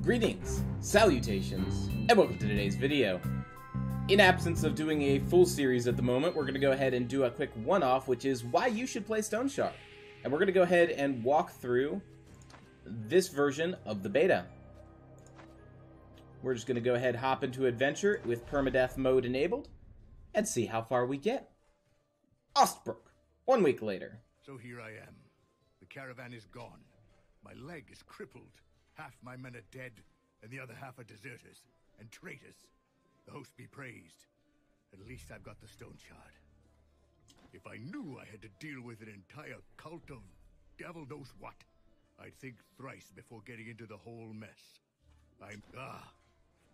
Greetings, salutations, and welcome to today's video. In absence of doing a full series at the moment, we're going to go ahead and do a quick one-off, which is why you should play Stoneshark. And we're going to go ahead and walk through this version of the beta. We're just going to go ahead and hop into adventure with permadeath mode enabled and see how far we get. Ostbrook, 1 week later. So here I am. The caravan is gone. My leg is crippled. Half my men are dead, and the other half are deserters and traitors. The host be praised. At least I've got the stone shard. If I knew I had to deal with an entire cult of devil knows what, I'd think thrice before getting into the whole mess.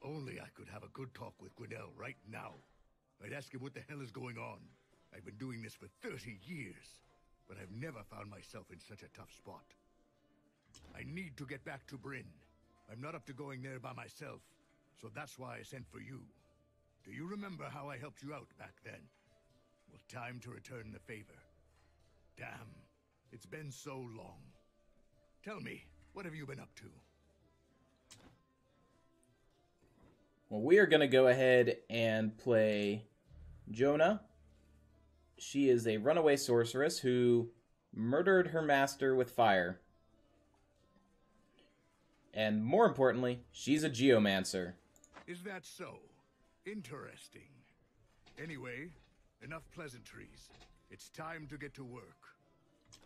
Only I could have a good talk with Gwinnell right now. I'd ask him what the hell is going on. I've been doing this for 30 years, but I've never found myself in such a tough spot. I need to get back to Bryn. I'm not up to going there by myself, so that's why I sent for you. Do you remember how I helped you out back then? Well, time to return the favor. Damn, it's been so long. Tell me, what have you been up to? Well, we are going to go ahead and play Jonah. She is a runaway sorceress who murdered her master with fire. And more importantly, she's a geomancer. Is that so? Interesting. Anyway, enough pleasantries. It's time to get to work.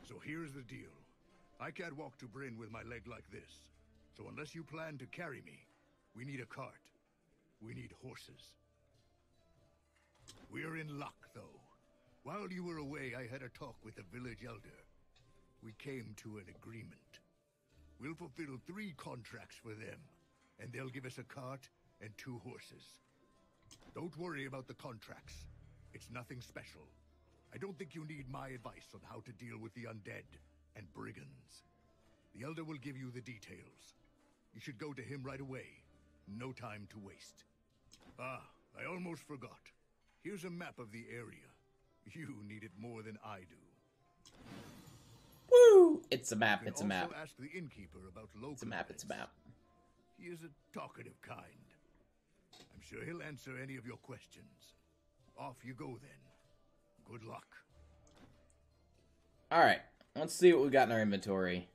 So here's the deal. I can't walk to Bryn with my leg like this. So unless you plan to carry me, we need a cart. We need horses. We're in luck, though. While you were away, I had a talk with the village elder. We came to an agreement. We'll fulfill 3 contracts for them, and they'll give us a cart and 2 horses. Don't worry about the contracts. It's nothing special. I don't think you need my advice on how to deal with the undead and brigands. The elder will give you the details. You should go to him right away. No time to waste. I almost forgot. Here's a map of the area. You need it more than I do. Woo! It's a map, it's a map. Also ask the innkeeper about local It's a map, it's a map. He is a talkative kind. I'm sure he'll answer any of your questions. Off you go then. Good luck. Alright, let's see what we got in our inventory.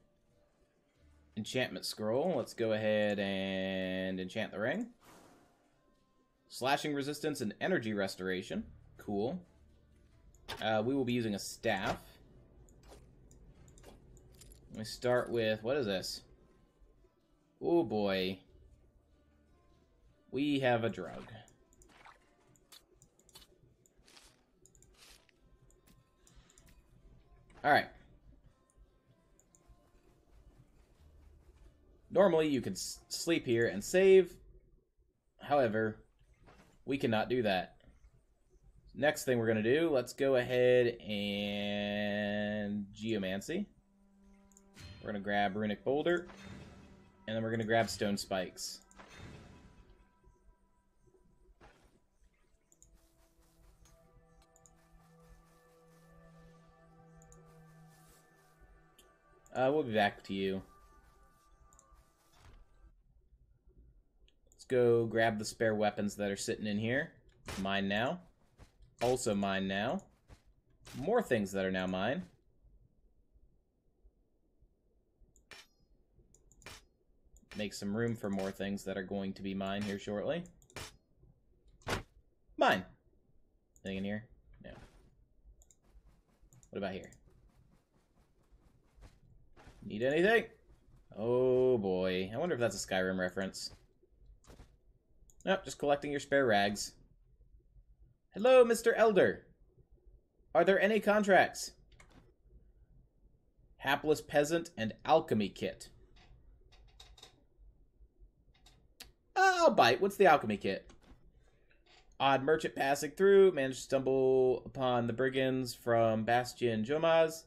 Enchantment scroll. Let's go ahead and enchant the ring. Slashing resistance and energy restoration. Cool. We will be using a staff. We start with, what is this? Oh boy. We have a drug. Alright. Normally you could sleep here and save. However, we cannot do that. Next thing we're going to do, let's go ahead and geomancy. We're going to grab Runic Boulder, and then we're going to grab Stone Spikes. We'll be back to you. Let's go grab the spare weapons that are sitting in here. Mine now. Also mine now. More things that are now mine. Make some room for more things that are going to be mine here shortly. Mine. Anything in here? No. What about here? Need anything? Oh boy. I wonder if that's a Skyrim reference. Nope, just collecting your spare rags. Hello, Mr. Elder. Are there any contracts? Hapless Peasant and Alchemy Kit. I'll bite. What's the alchemy kit? Odd merchant passing through, managed to stumble upon the brigands from Bastion Jomaz,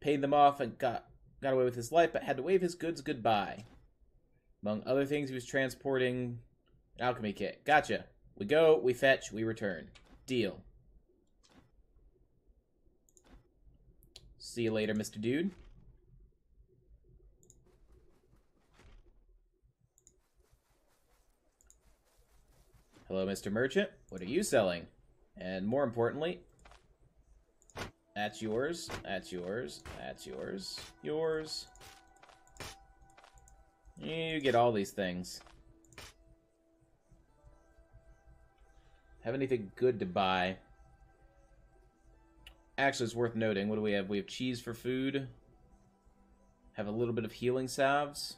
paid them off and got away with his life, but had to wave his goods goodbye. Among other things, he was transporting an alchemy kit. Gotcha. We go, we fetch, we return. Deal. See you later, Mr. Dude. Mr. Merchant. What are you selling? And more importantly, that's yours, that's yours, that's yours, yours. You get all these things. Have anything good to buy? Actually, it's worth noting. What do we have? We have cheese for food. Have a little bit of healing salves.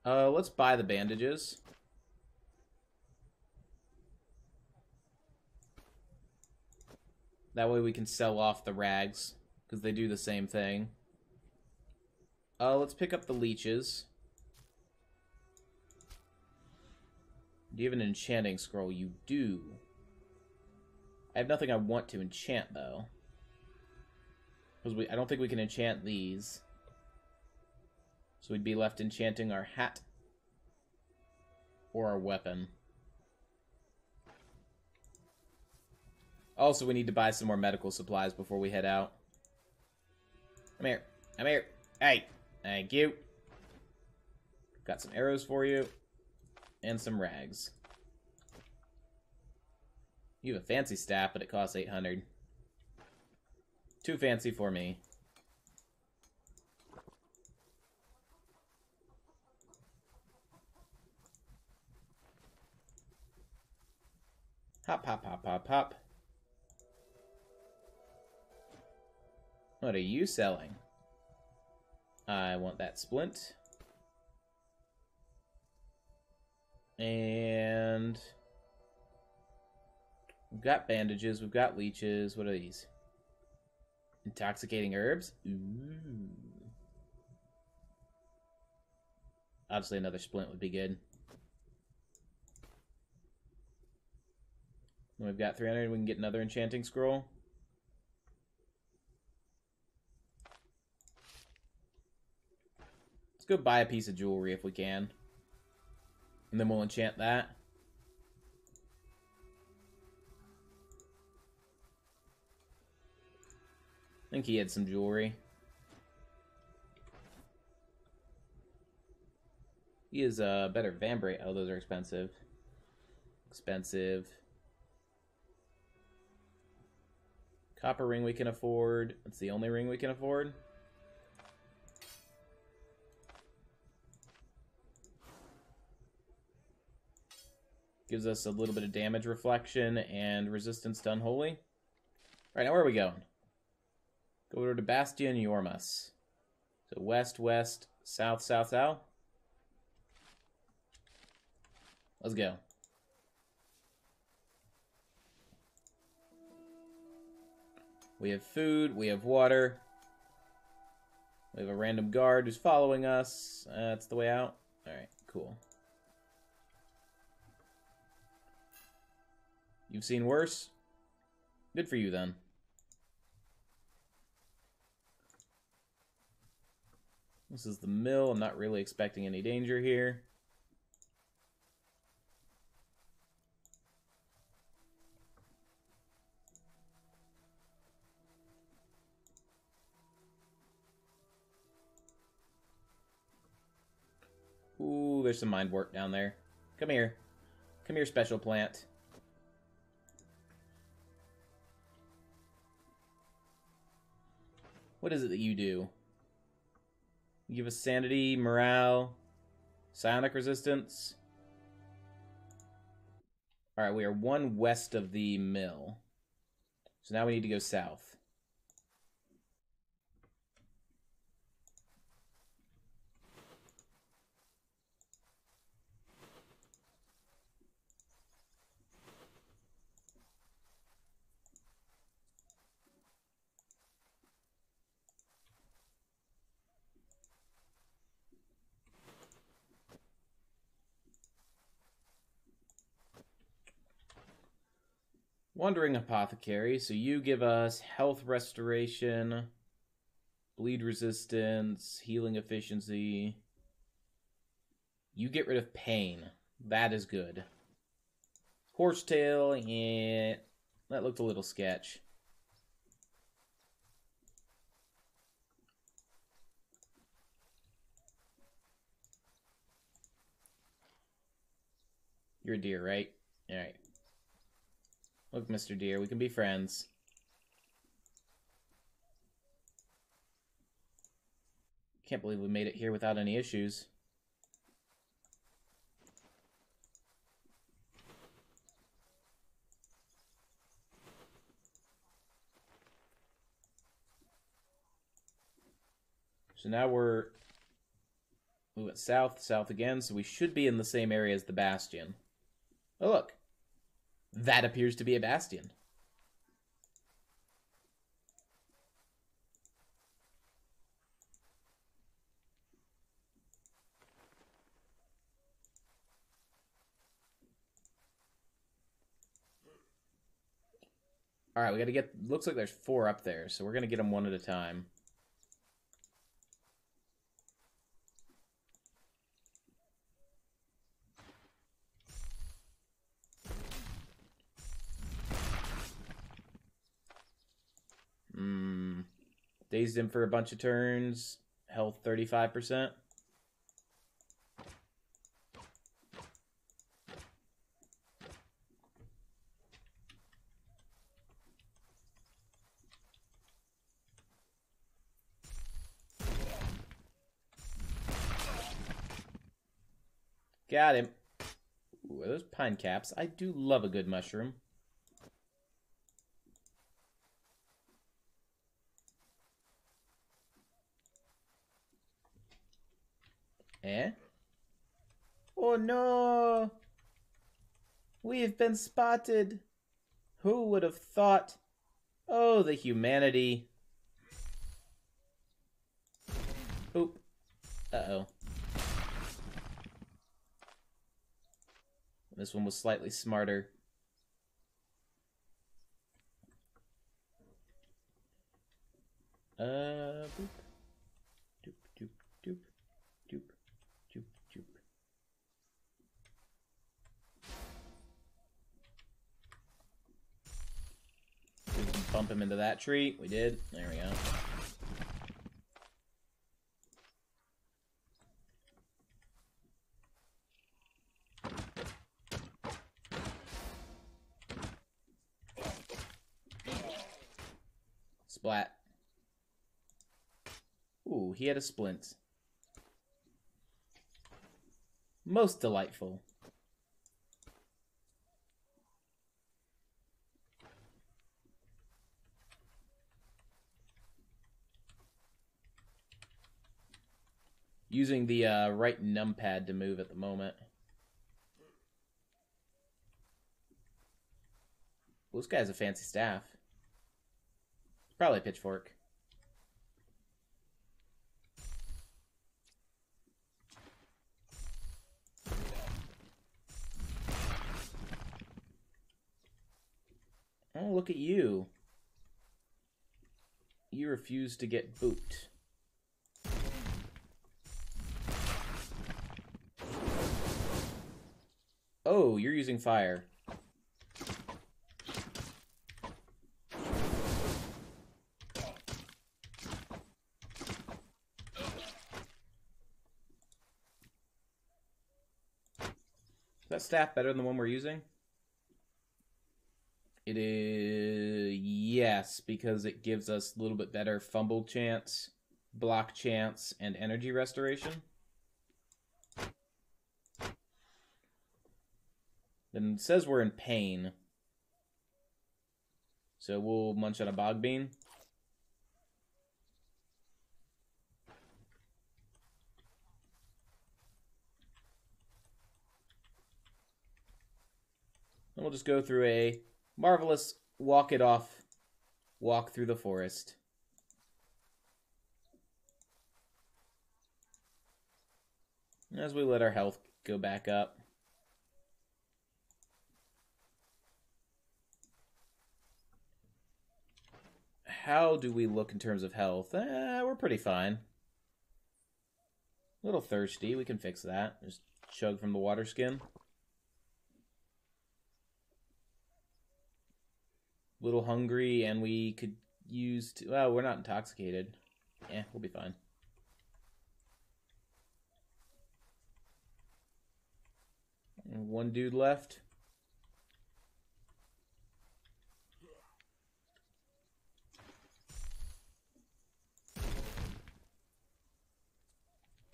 Let's buy the bandages. That way we can sell off the rags, because they do the same thing. Let's pick up the leeches. Do you have an enchanting scroll? You do. I have nothing I want to enchant, though. Because I don't think we can enchant these. So we'd be left enchanting our hat. Or our weapon. Also, we need to buy some more medical supplies before we head out. Come here. Come here. Hey. Thank you. Got some arrows for you. And some rags. You have a fancy staff, but it costs 800. Too fancy for me. Hop, hop, hop, hop, hop. What are you selling? I want that splint. And we've got bandages, we've got leeches. What are these? Intoxicating herbs? Ooh. Obviously another splint would be good. We've got 300, we can get another enchanting scroll. Let's go buy a piece of jewelry if we can. And then we'll enchant that. I think he had some jewelry. He is a better Vambrace. Oh, those are expensive. Expensive. Copper ring we can afford. That's the only ring we can afford. Gives us a little bit of damage reflection and resistance to unholy. Alright, now where are we going? Go over to Bastion Yormas. So west, west, south, south, south. Let's go. We have food, we have water. We have a random guard who's following us. That's the way out. Alright, cool. You've seen worse? Good for you, then. This is the mill. I'm not really expecting any danger here. Ooh, there's some mind work down there. Come here. Come here, special plant. What is it that you do? You give us sanity, morale, psionic resistance. Alright, we are one west of the mill. So now we need to go south. Wandering Apothecary, so you give us health restoration, bleed resistance, healing efficiency. You get rid of pain. That is good. Horsetail, yeah, that looked a little sketch. You're a deer, right? Alright. Look, Mr. Deer, we can be friends. Can't believe we made it here without any issues. So now we went south, south again, so we should be in the same area as the Bastion. Oh, look. That appears to be a Bastion. Alright, we gotta get... Looks like there's 4 up there, so we're gonna get them one at a time. Dazed him for a bunch of turns. Health 35%. Got him. Ooh, are those pine caps? I do love a good mushroom. Eh? Oh no! We've been spotted! Who would have thought? Oh, the humanity. Oop. Uh-oh. This one was slightly smarter. Boop. Doop, doop, doop, doop, doop, doop. We can bump him into that tree. We did. There we go. Splat. Ooh, he had a splint. Most delightful. Using the right numpad to move at the moment. Well, this guy has a fancy staff. Probably a pitchfork. Oh, look at you. You refuse to get booped. Oh, you're using fire. Is that staff better than the one we're using? It is... yes, because it gives us a little bit better fumble chance, block chance, and energy restoration. Then it says we're in pain. So we'll munch on a bog bean. And we'll just go through a marvelous walk it off walk through the forest. As we let our health go back up. How do we look in terms of health? We're pretty fine. A little thirsty, we can fix that. Just chug from the water skin. A little hungry, and we could use... well, we're not intoxicated. Yeah, we'll be fine. And one dude left.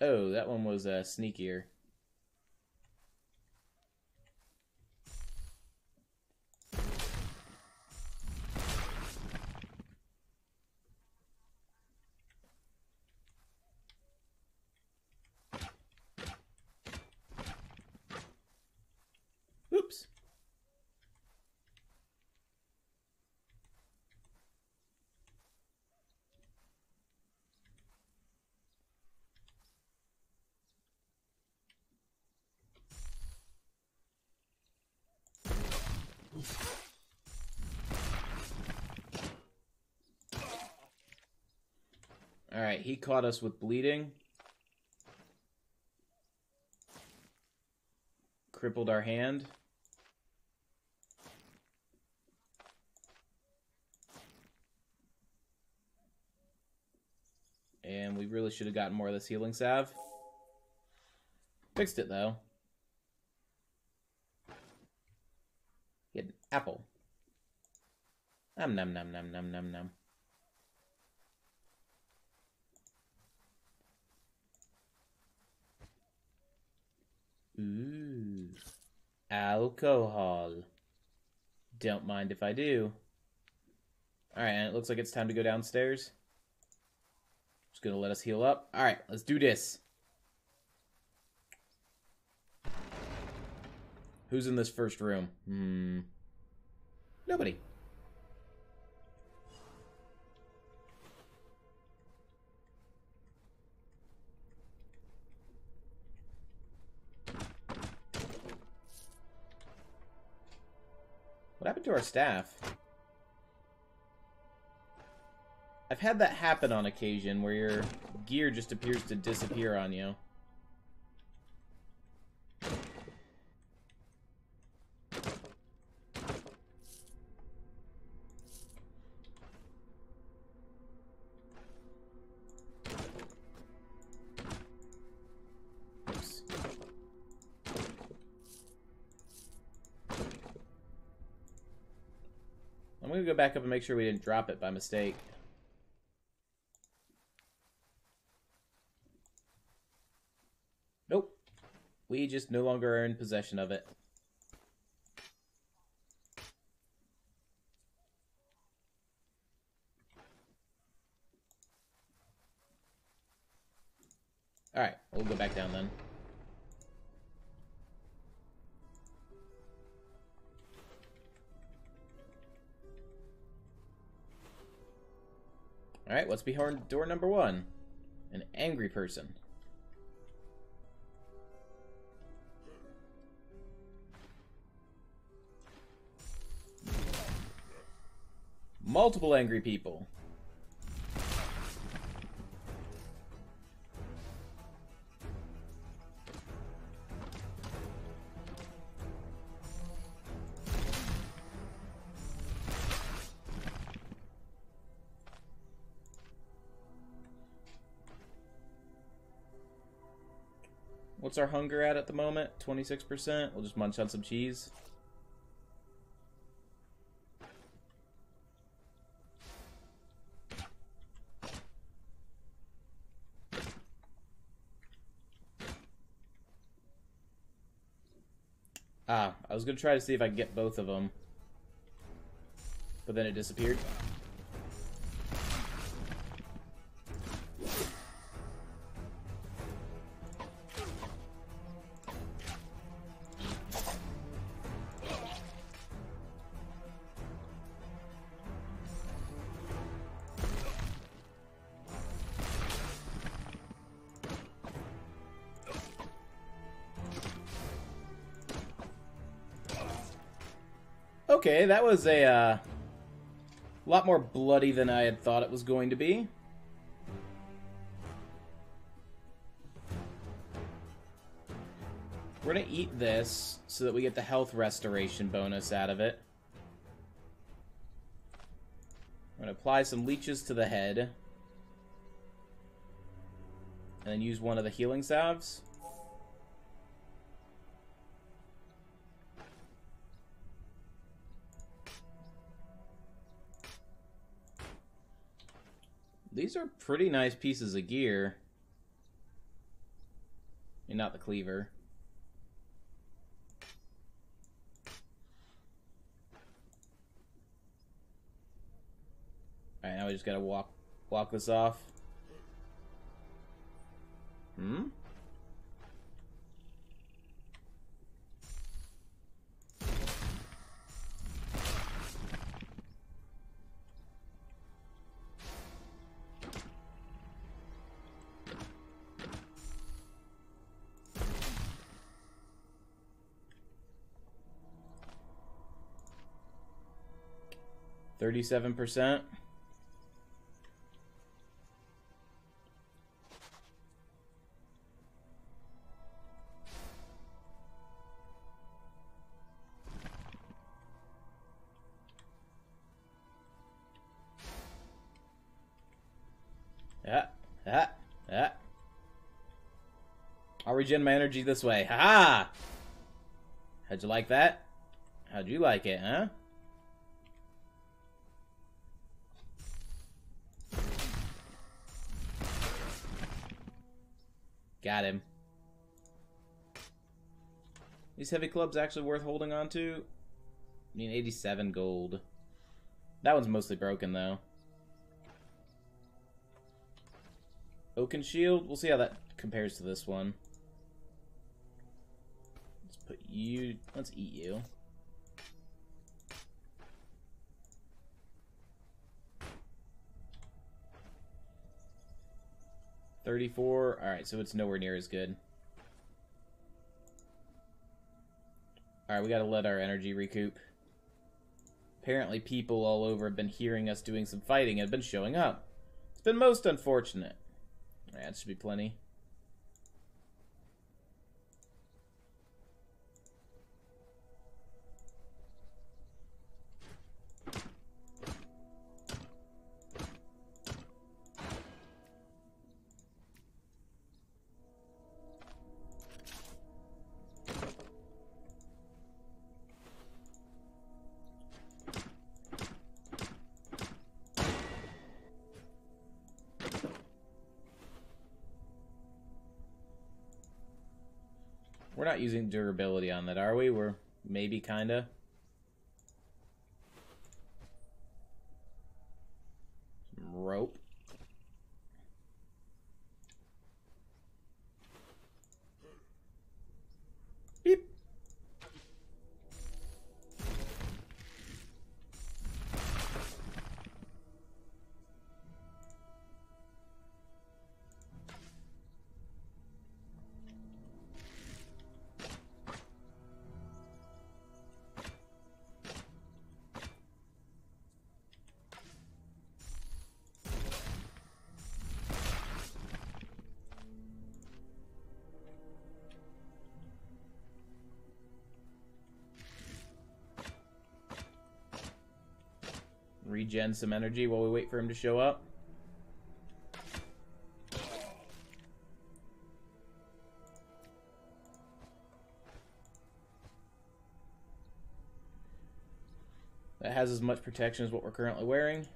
Oh, that one was sneakier. Oops. Alright, he caught us with bleeding. Crippled our hand. And we really should have gotten more of this healing salve. Fixed it, though. He had an apple. Nom nom nom nom nom nom nom. Ooh. Alcohol. Don't mind if I do. Alright, and it looks like it's time to go downstairs. Just gonna let us heal up. Alright, let's do this. Who's in this first room? Nobody. What happened to our staff? I've had that happen on occasion, where your gear just appears to disappear on you. Oops. I'm gonna go back up and make sure we didn't drop it by mistake. Nope. We just no longer are in possession of it. Alright, we'll go back down then. Alright, what's behind door number 1? An angry person. Multiple angry people. What's our hunger at the moment? 26%. We'll just munch on some cheese. I was going to try to see if I could get both of them. But then it disappeared. Okay, that was a lot more bloody than I had thought it was going to be. We're gonna eat this so that we get the health restoration bonus out of it. I'm gonna apply some leeches to the head. And then use one of the healing salves. These are pretty nice pieces of gear. I mean, not the cleaver. Alright, now we just gotta walk this off. Hmm? $37%. Yeah. I'll regen my energy this way. Haha! How'd you like that? How'd you like it, huh? Got him. These heavy clubs actually worth holding on to? I mean, 87 gold. That one's mostly broken, though. Oaken shield. We'll see how that compares to this one. Let's put you... Let's eat you. $34. Alright, so it's nowhere near as good. Alright, we gotta let our energy recoup. Apparently people all over have been hearing us doing some fighting and have been showing up. It's been most unfortunate. Alright, that should be plenty. We're not using durability on that, are we? We're maybe kinda. Some rope. Beep. Regen some energy while we wait for him to show up. That has as much protection as what we're currently wearing.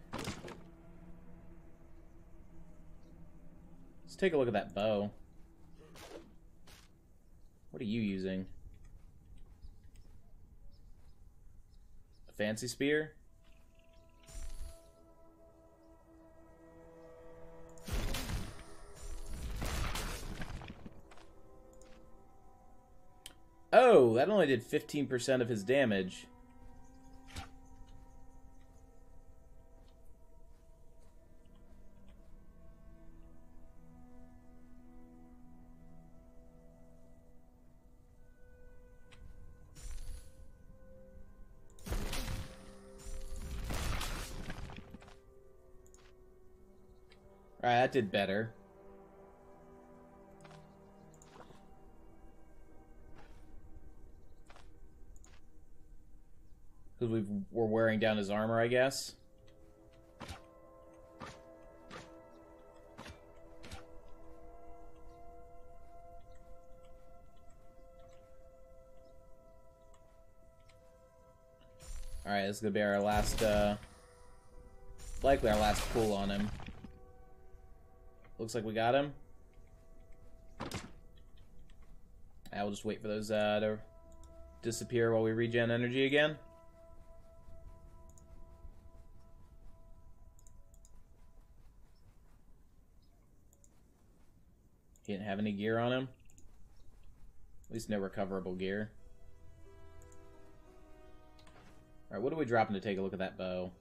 Let's take a look at that bow. What are you using? A fancy spear? Oh, that only did 15% of his damage. Alright, that did better. Because we're wearing down his armor, I guess. Alright, this is going to be our last, likely our last pull on him. looks like we got him. I'll just wait for those to disappear while we regen energy again. He didn't have any gear on him. At least no recoverable gear. Alright, what are we dropping to take a look at that bow?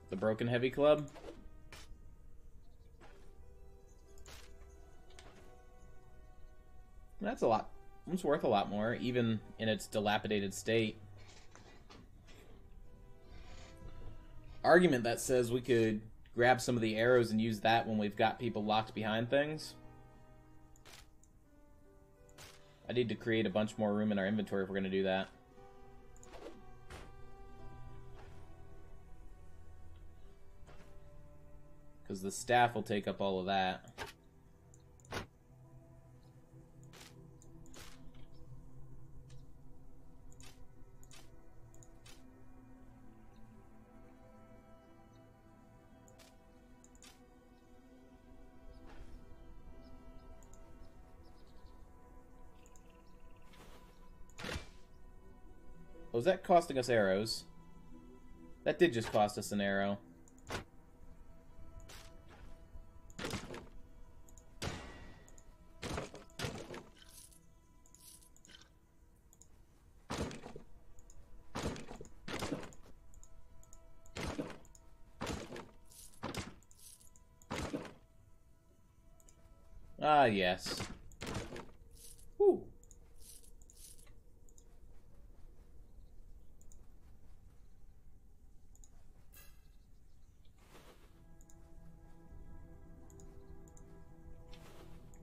The Broken Heavy Club? That's a lot. It's worth a lot more, even in its dilapidated state. Argument that says we could grab some of the arrows and use that when we've got people locked behind things. I need to create a bunch more room in our inventory if we're going to do that. Because the staff will take up all of that. Was that costing us arrows? That did just cost us an arrow. Ah, yes. Whew.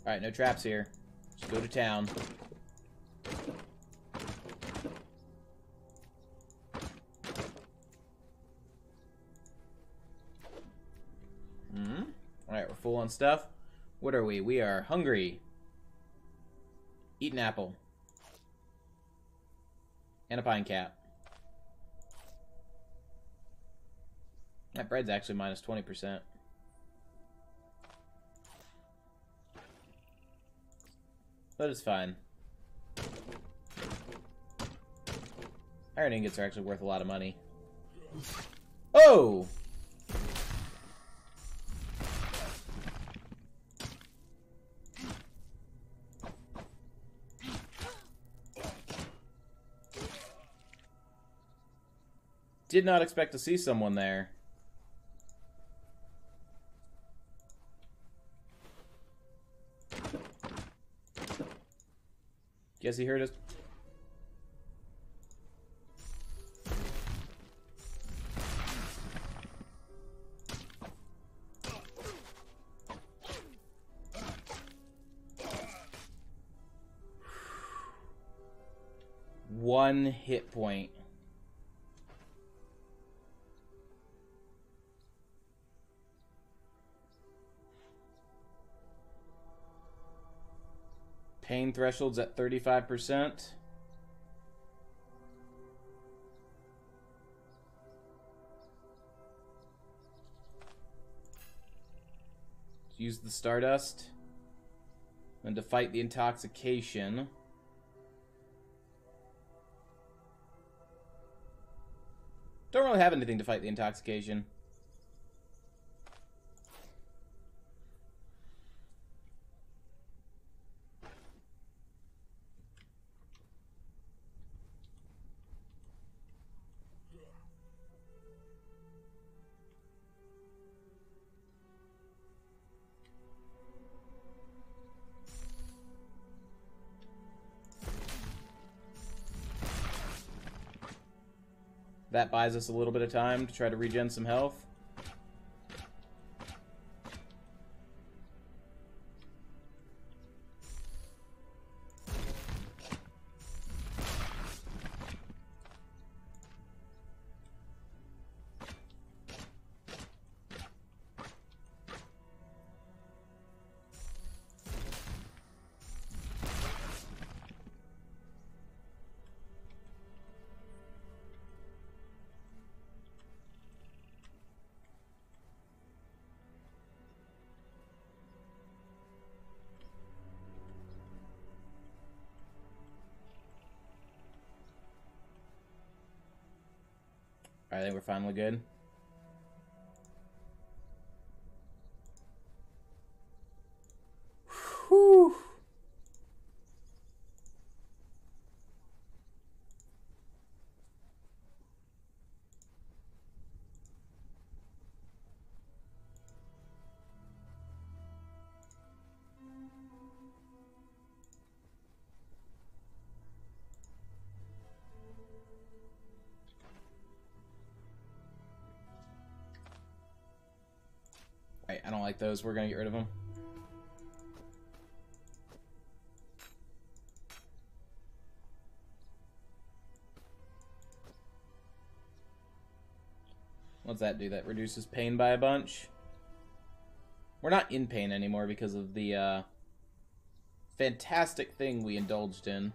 Alright, no traps here. Just go to town. Alright, we're full on stuff. What are we? We are hungry. Eat an apple. And a pine cap. That bread's actually minus 20%. But it's fine. Iron ingots are actually worth a lot of money. Oh! Did not expect to see someone there. Guess he heard us. One hit point. Pain threshold's at 35%. Use the Stardust. And to fight the intoxication. Don't really have anything to fight the intoxication. That buys us a little bit of time to try to regen some health. Alright, I think we're finally good. Whew. Right, I don't like those. We're gonna get rid of them. What's that do? That reduces pain by a bunch? We're not in pain anymore because of the fantastic thing we indulged in.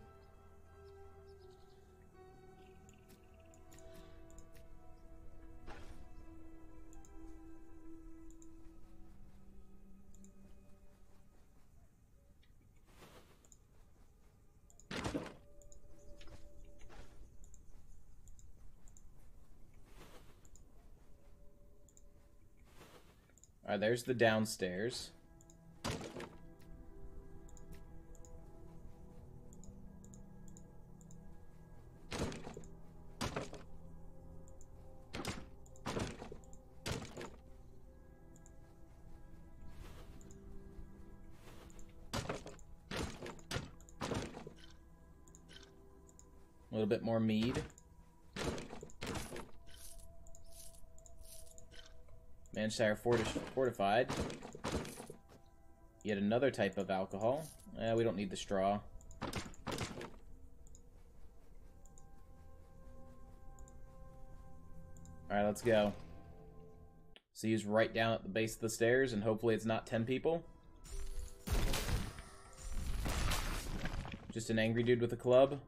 Alright, there's the downstairs. A little bit more mead. Manchester fortified. Yet another type of alcohol. We don't need the straw. Alright, let's go. So he's right down at the base of the stairs, and hopefully it's not 10 people. Just an angry dude with a club.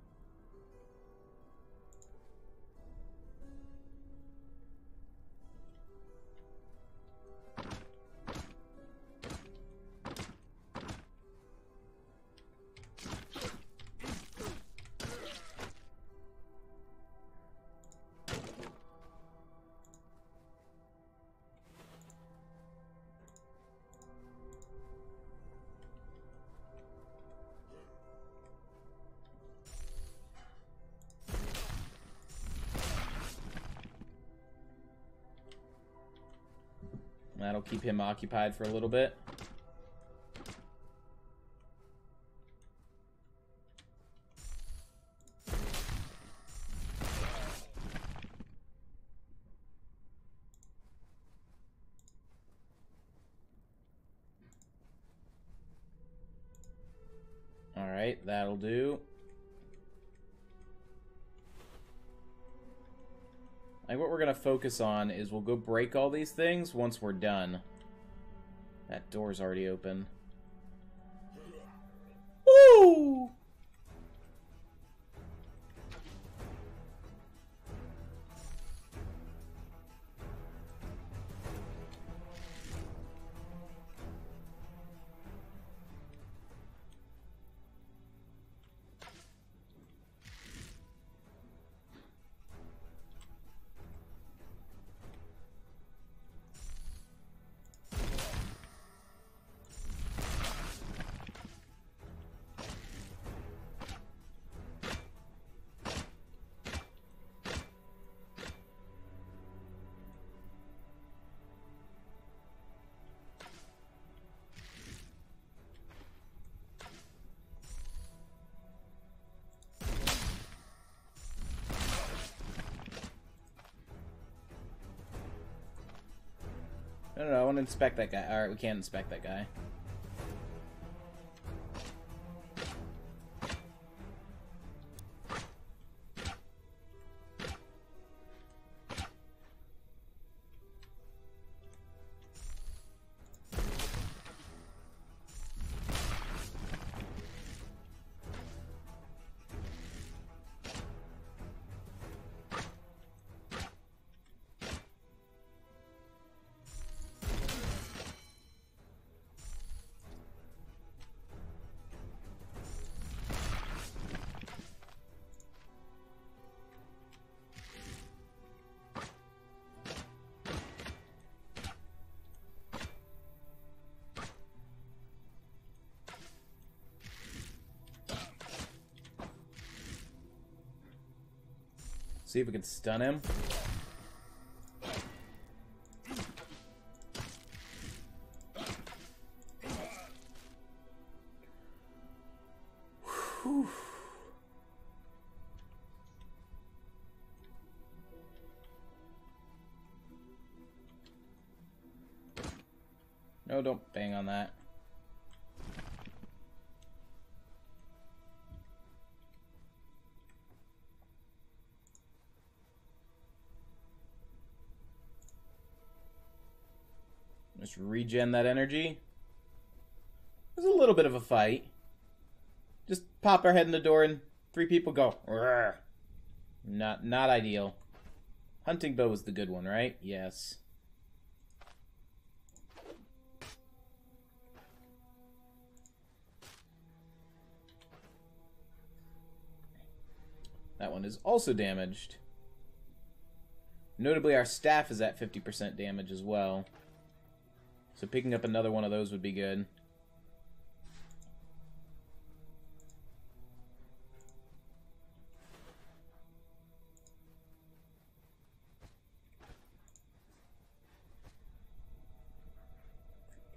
That'll keep him occupied for a little bit. Alright, that'll do. I think what we're going to focus on is we'll go break all these things once we're done. That door's already open. Woo! No, I want to inspect that guy. Alright, we can't inspect that guy. See if we can stun him. Whew. No, don't bang on that. Just regen that energy. It was a little bit of a fight. Just pop our head in the door and 3 people go. Rawr. Not ideal. Hunting bow was the good one, right? Yes. That one is also damaged. Notably, our staff is at 50% damage as well. So picking up another one of those would be good.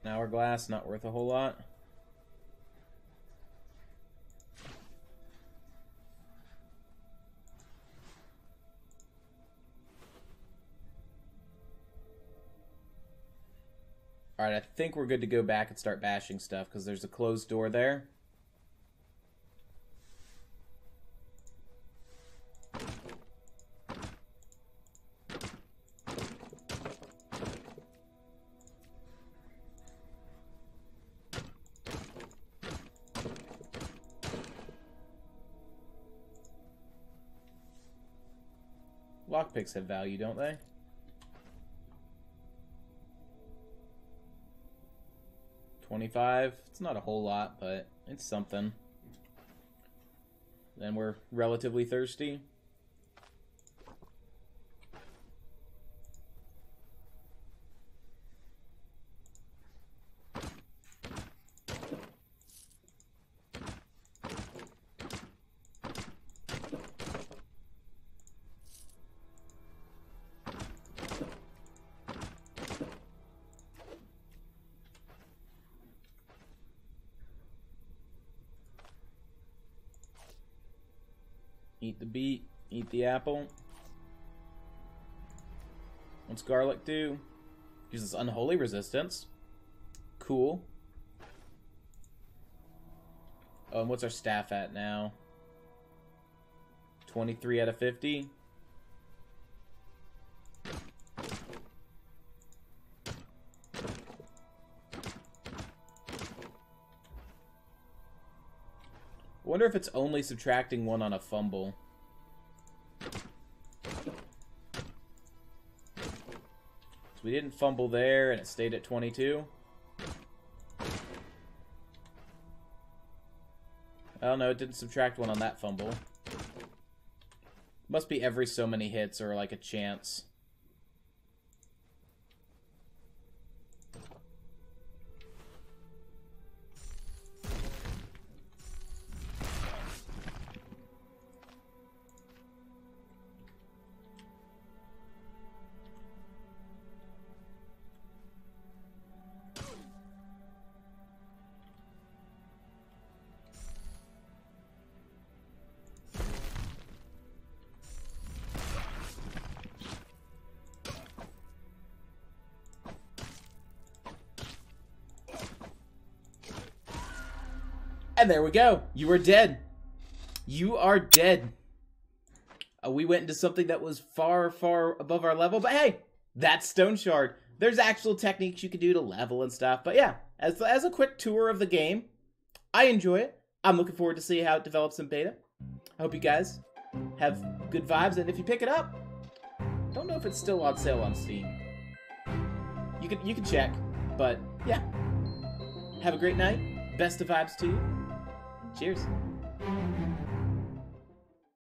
An hourglass, not worth a whole lot. Alright, I think we're good to go back and start bashing stuff, because there's a closed door there. Lockpicks have value, don't they? $25. It's not a whole lot, but it's something. Then we're relatively thirsty. Eat the beet, eat the apple. What's garlic do? Uses unholy resistance. Cool. Oh, and what's our staff at now? 23 out of 50. I wonder if it's only subtracting 1 on a fumble. So we didn't fumble there, and it stayed at 22. Oh no, it didn't subtract 1 on that fumble. Must be every so many hits, or like a chance. And there we go. You are dead. You are dead. We went into something that was far, far above our level. But hey, that's Stone Shard. There's actual techniques you can do to level and stuff. But yeah, as a quick tour of the game, I enjoy it. I'm looking forward to see how it develops in beta. I hope you guys have good vibes. And if you pick it up, don't know if it's still on sale on Steam. You can check. But yeah, have a great night. Best of vibes to you. Cheers.